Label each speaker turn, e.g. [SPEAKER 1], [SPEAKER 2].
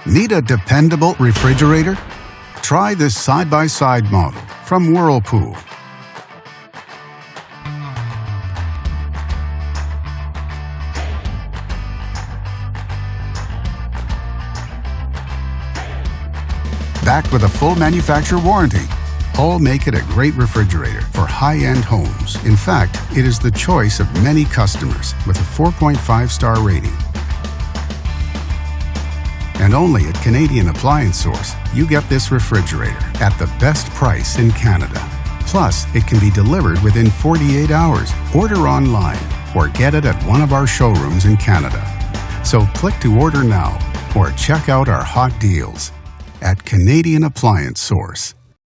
[SPEAKER 1] Need a dependable refrigerator? Try this side-by-side model from Whirlpool. Backed with a full manufacturer warranty, all make it a great refrigerator for high-end homes. In fact, it is the choice of many customers with a 4.5-star rating. And only at Canadian Appliance Source, you get this refrigerator at the best price in Canada. Plus, it can be delivered within 48 hours. Order online or get it at one of our showrooms in Canada. So click to order now or check out our hot deals at Canadian Appliance Source.